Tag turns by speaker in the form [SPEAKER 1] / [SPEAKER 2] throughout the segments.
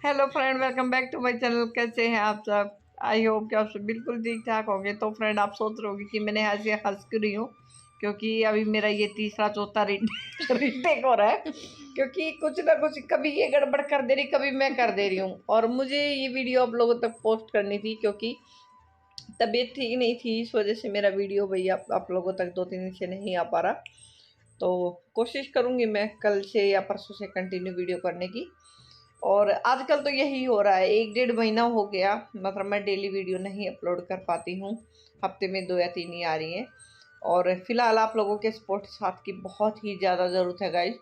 [SPEAKER 1] Hello friend, welcome back to my channel. कैसे हैं आप सब? आई होप कि आप सब बिल्कुल ठीक ठाक होंगे। तो फ्रेंड, आप सोच रहे होंगे कि मैंने ऐसे हंस क्यों रही हूँ, क्योंकि अभी मेरा ये तीसरा चौथा रीटेक हो रहा है। क्योंकि कुछ ना कुछ, कभी ये गड़बड़ कर दे रही, कभी मैं कर दे रही हूँ। और मुझे ये वीडियो आप लोगों तक पोस्ट करनी थी, क्योंकि तबीयत ठीक नहीं थी। इस वजह से मेरा वीडियो भाई आप लोगों तक 2-3 दिन से नहीं आ पा रहा। तो कोशिश करूँगी मैं कल से या परसों से कंटिन्यू वीडियो करने की। और आजकल तो यही हो रहा है, 1-1.5 महीना हो गया, मतलब मैं डेली वीडियो नहीं अपलोड कर पाती हूँ। हफ्ते में 2 या 3 ही आ रही हैं। और फिलहाल आप लोगों के सपोर्ट साथ की बहुत ही ज़्यादा ज़रूरत है गाइज।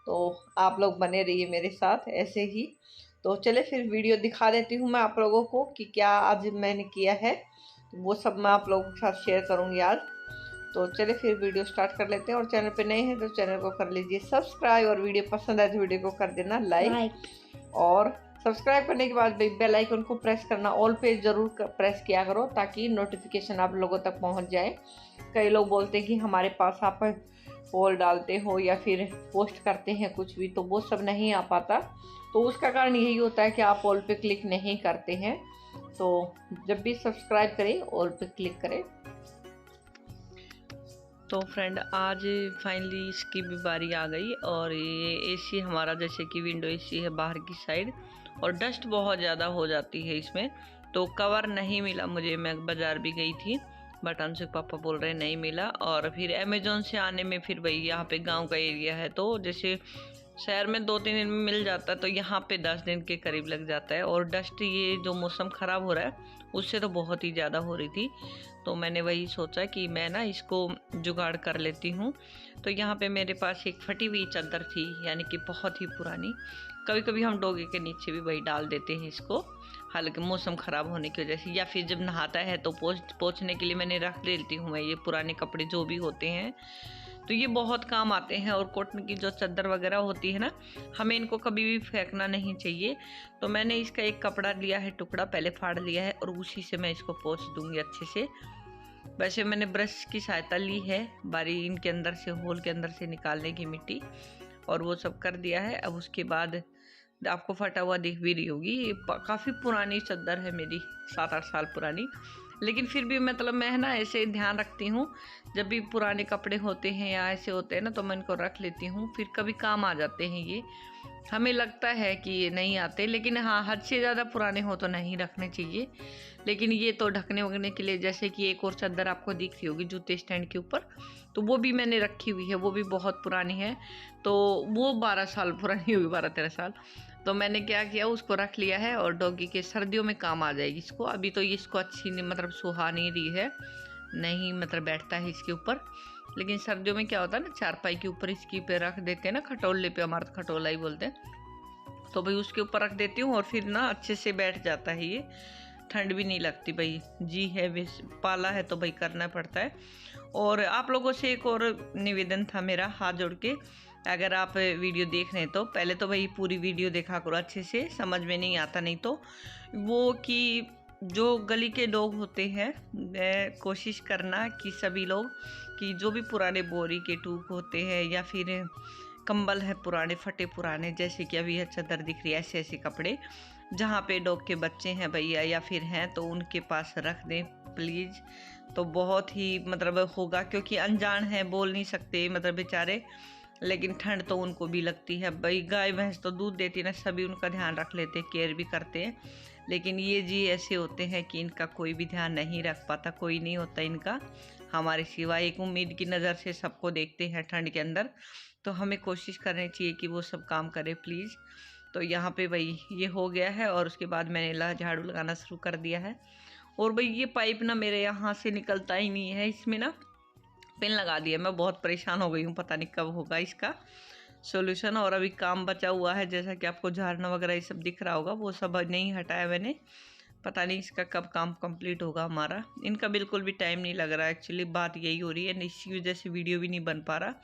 [SPEAKER 1] तो आप लोग बने रहिए मेरे साथ ऐसे ही। तो चले फिर वीडियो दिखा देती हूँ मैं आप लोगों को कि क्या आज मैंने किया है। तो वो सब मैं आप लोगों के साथ शेयर करूँगी आज। तो चले फिर वीडियो स्टार्ट कर लेते हैं। और चैनल पे नए हैं तो चैनल को कर लीजिए सब्सक्राइब, और वीडियो पसंद आए तो वीडियो को कर देना लाइक। और सब्सक्राइब करने के बाद बेल आइकन को प्रेस करना, ऑल पे ज़रूर प्रेस किया करो, ताकि नोटिफिकेशन आप लोगों तक पहुंच जाए। कई लोग बोलते हैं कि हमारे पास आप पोल डालते हो या फिर पोस्ट करते हैं कुछ भी, तो वो सब नहीं आ पाता। तो उसका कारण यही होता है कि आप ऑल पे क्लिक नहीं करते हैं। तो जब भी सब्सक्राइब करें, ऑल पे क्लिक करें। तो फ्रेंड, आज फाइनली इसकी भी बारी आ गई। और ये एसी हमारा, जैसे कि विंडो एसी है बाहर की साइड, और डस्ट बहुत ज़्यादा हो जाती है इसमें। तो कवर नहीं मिला मुझे, मैं बाज़ार भी गई थी बट अंशु के पापा बोल रहे नहीं मिला। और फिर अमेज़ोन से आने में, फिर भाई यहाँ पे गांव का एरिया है, तो जैसे शहर में 2-3 दिन में मिल जाता है, तो यहाँ पे 10 दिन के करीब लग जाता है। और डस्ट, ये जो मौसम ख़राब हो रहा है उससे तो बहुत ही ज़्यादा हो रही थी। तो मैंने वही सोचा कि मैं ना इसको जुगाड़ कर लेती हूँ। तो यहाँ पे मेरे पास एक फटी हुई चादर थी, यानी कि बहुत ही पुरानी। कभी कभी हम डोगे के नीचे भी वही डाल देते हैं इसको, हालांकि मौसम ख़राब होने की वजह से, या फिर जब नहाता है तो पोंछने के लिए मैंने रख देती हूँ मैं ये पुराने कपड़े जो भी होते हैं। तो ये बहुत काम आते हैं। और कॉटन की जो चादर वगैरह होती है ना, हमें इनको कभी भी फेंकना नहीं चाहिए। तो मैंने इसका एक कपड़ा लिया है, टुकड़ा पहले फाड़ लिया है, और उसी से मैं इसको पोंछ दूंगी अच्छे से। वैसे मैंने ब्रश की सहायता ली है, बारी इनके अंदर से, होल के अंदर से निकालने की मिट्टी, और वो सब कर दिया है। अब उसके बाद आपको फटा हुआ दिख भी रही होगी, ये काफ़ी पुरानी चादर है मेरी, 7-8 साल पुरानी। लेकिन फिर भी मतलब मैं ना ऐसे ध्यान रखती हूँ, जब भी पुराने कपड़े होते हैं या ऐसे होते हैं ना, तो मैं इनको रख लेती हूँ, फिर कभी काम आ जाते हैं ये। हमें लगता है कि ये नहीं आते, लेकिन हाँ, हद से ज़्यादा पुराने हो तो नहीं रखने चाहिए। लेकिन ये तो ढकने वगने के लिए, जैसे कि एक और चादर आपको दिख रही होगी जूते स्टैंड के ऊपर, तो वो भी मैंने रखी हुई है, वो भी बहुत पुरानी है। तो वो 12 साल पुरानी होगी, 12-13 साल। तो मैंने क्या किया, उसको रख लिया है। और डॉगी के सर्दियों में काम आ जाएगी इसको। अभी तो ये इसको अच्छी नहीं, मतलब सुहा नहीं रही है, नहीं मतलब बैठता है इसके ऊपर। लेकिन सर्दियों में क्या होता है ना, चारपाई के ऊपर इसकी पे रख देते हैं ना, खटोले पे, हमारे तो खटोला ही बोलते हैं। तो भाई उसके ऊपर रख देती हूँ, और फिर ना अच्छे से बैठ जाता है ये, ठंड भी नहीं लगती। भाई जी है, वैसे पाला है तो भाई करना पड़ता है। और आप लोगों से एक और निवेदन था मेरा, हाथ जोड़ के, अगर आप वीडियो देख रहे हैं तो पहले तो भाई पूरी वीडियो देखा करो अच्छे से, समझ में नहीं आता नहीं तो। वो कि जो गली के लोग होते हैं, कोशिश करना कि सभी लोग, कि जो भी पुराने बोरी के टूक होते हैं या फिर कंबल है पुराने फटे पुराने, जैसे कि अभी चादर दिख रही है, ऐसे ऐसे कपड़े जहाँ पे डॉग के बच्चे हैं भैया या फिर हैं, तो उनके पास रख दें प्लीज़। तो बहुत ही मतलब होगा, क्योंकि अनजान है, बोल नहीं सकते मतलब बेचारे, लेकिन ठंड तो उनको भी लगती है। भाई गाय भैंस तो दूध देती है ना, सभी उनका ध्यान रख लेते हैं, केयर भी करते हैं। लेकिन ये जी ऐसे होते हैं कि इनका कोई भी ध्यान नहीं रख पाता, कोई नहीं होता इनका हमारे सिवा। एक उम्मीद की नज़र से सबको देखते हैं ठंड के अंदर। तो हमें कोशिश करनी चाहिए कि वो सब काम करें प्लीज़। तो यहाँ पे भाई ये हो गया है, और उसके बाद मैंने झाड़ू लगाना शुरू कर दिया है। और भाई ये पाइप ना मेरे यहाँ से निकलता ही नहीं है, इसमें ना पिन लगा दिया। मैं बहुत परेशान हो गई हूँ, पता नहीं कब होगा इसका सॉल्यूशन। और अभी काम बचा हुआ है, जैसा कि आपको झाड़ना वगैरह ये सब दिख रहा होगा, वो सब नहीं हटाया मैंने। पता नहीं इसका कब काम कंप्लीट होगा हमारा। इनका बिल्कुल भी टाइम नहीं लग रहा है, एक्चुअली बात यही हो रही है, इसी वजह से वीडियो भी नहीं बन पा रहा।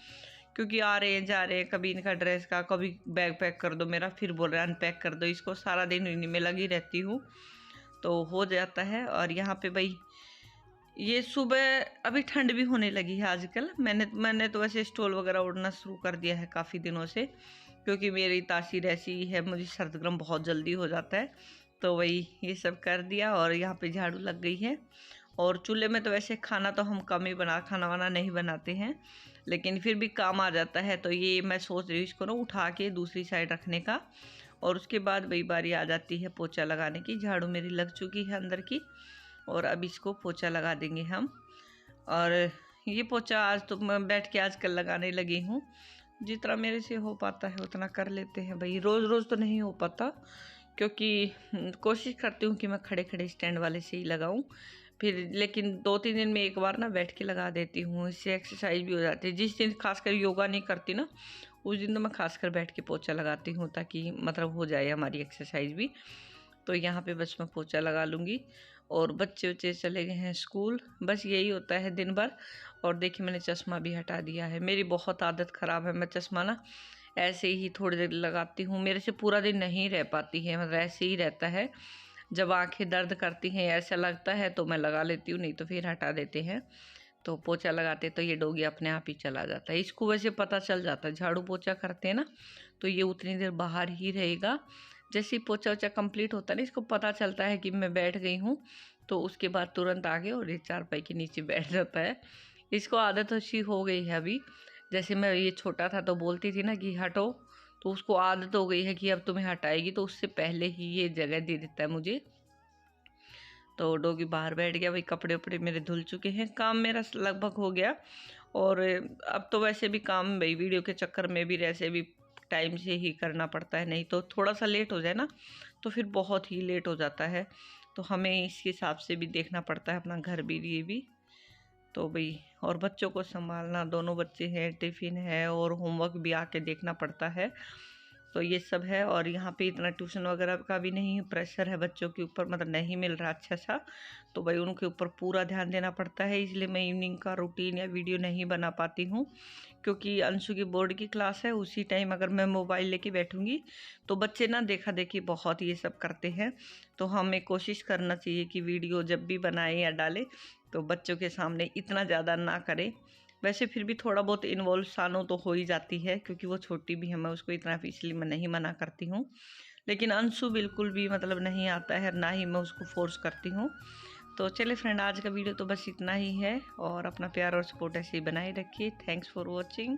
[SPEAKER 1] क्योंकि आ रहे हैं जा रहे हैं, कभी इनका ड्रेस का, कभी बैग पैक कर दो मेरा, फिर बोल रहे हैं अनपैक कर दो इसको, सारा दिन इन्हीं में लगी रहती हूँ, तो हो जाता है। और यहाँ पे भाई ये सुबह, अभी ठंड भी होने लगी है आजकल। मैंने तो वैसे स्टॉल वगैरह ओढ़ना शुरू कर दिया है काफ़ी दिनों से, क्योंकि मेरी तासीर ऐसी है, मुझे सर्द गर्म बहुत जल्दी हो जाता है। तो वही ये सब कर दिया और यहाँ पे झाड़ू लग गई है। और चूल्हे में तो वैसे खाना तो हम कम ही खाना वाना नहीं बनाते हैं, लेकिन फिर भी काम आ जाता है। तो ये मैं सोच रही हूँ इसको ना उठा के दूसरी साइड रखने का, और उसके बाद वही बारी आ जाती है पोछा लगाने की। झाड़ू मेरी लग चुकी है अंदर की, और अब इसको पोछा लगा देंगे हम। और ये पोछा आज तो मैं बैठ के आजकल लगाने लगी हूँ। जितना मेरे से हो पाता है उतना कर लेते हैं भाई। रोज़ रोज़ तो नहीं हो पाता, क्योंकि कोशिश करती हूँ कि मैं खड़े खड़े स्टैंड वाले से ही लगाऊँ फिर, लेकिन 2-3 दिन में एक बार ना बैठ के लगा देती हूँ। इससे एक्सरसाइज भी हो जाती है। जिस दिन खासकर योगा नहीं करती ना, उस दिन तो मैं खासकर बैठ के पोछा लगाती हूँ, ताकि मतलब हो जाए हमारी एक्सरसाइज भी। तो यहाँ पे बस मैं पोछा लगा लूँगी। और बच्चे बच्चे चले गए हैं स्कूल, बस यही होता है दिन भर। और देखिए मैंने चश्मा भी हटा दिया है। मेरी बहुत आदत ख़राब है, मैं चश्मा ना ऐसे ही थोड़ी देर लगाती हूँ, मेरे से पूरा दिन नहीं रह पाती है, मतलब ऐसे ही रहता है। जब आंखें दर्द करती हैं ऐसा लगता है तो मैं लगा लेती हूँ, नहीं तो फिर हटा देते हैं। तो पोछा लगाते तो ये डोगी अपने आप ही चला जाता है। इसको वैसे पता चल जाता है, झाड़ू पोछा करते हैं ना तो ये उतनी देर बाहर ही रहेगा। जैसे ही पोछा वोछा कंप्लीट होता है ना, इसको पता चलता है कि मैं बैठ गई हूँ, तो उसके बाद तुरंत आगे और ये चारपाई के नीचे बैठ जाता है। इसको आदत अच्छी हो गई है अभी। जैसे मैं ये छोटा था तो बोलती थी ना कि हटो, तो उसको आदत हो गई है कि अब तुम्हें हटाएगी, तो उससे पहले ही ये जगह दे देता है मुझे। तो डॉगी बाहर बैठ गया। भाई कपड़े उपड़े मेरे धुल चुके हैं, काम मेरा लगभग हो गया। और अब तो वैसे भी काम भाई वीडियो के चक्कर में भी वैसे भी टाइम से ही करना पड़ता है, नहीं तो थोड़ा सा लेट हो जाए ना तो फिर बहुत ही लेट हो जाता है। तो हमें इस हिसाब से भी देखना पड़ता है अपना घर भी, ये भी। तो भाई और बच्चों को संभालना, दोनों बच्चे हैं, टिफ़िन है और होमवर्क भी आके देखना पड़ता है। तो ये सब है। और यहाँ पे इतना ट्यूशन वगैरह का भी नहीं प्रेशर है बच्चों के ऊपर, मतलब नहीं मिल रहा अच्छा सा, तो भाई उनके ऊपर पूरा ध्यान देना पड़ता है। इसलिए मैं इवनिंग का रूटीन या वीडियो नहीं बना पाती हूँ, क्योंकि अंशु की बोर्ड की क्लास है। उसी टाइम अगर मैं मोबाइल लेके बैठूँगी तो बच्चे ना देखा देखी बहुत ये सब करते हैं। तो हमें कोशिश करना चाहिए कि वीडियो जब भी बनाएं या डालें तो बच्चों के सामने इतना ज़्यादा ना करें। वैसे फिर भी थोड़ा बहुत इन्वॉल्व सानू तो हो ही जाती है, क्योंकि वो छोटी भी है, मैं उसको इतना इसलिए मैं नहीं मना करती हूँ। लेकिन अंशु बिल्कुल भी मतलब नहीं आता है, ना ही मैं उसको फोर्स करती हूँ। तो चले फ्रेंड, आज का वीडियो तो बस इतना ही है, और अपना प्यार और सपोर्ट ऐसे ही बनाए रखिए। Thanks for watching.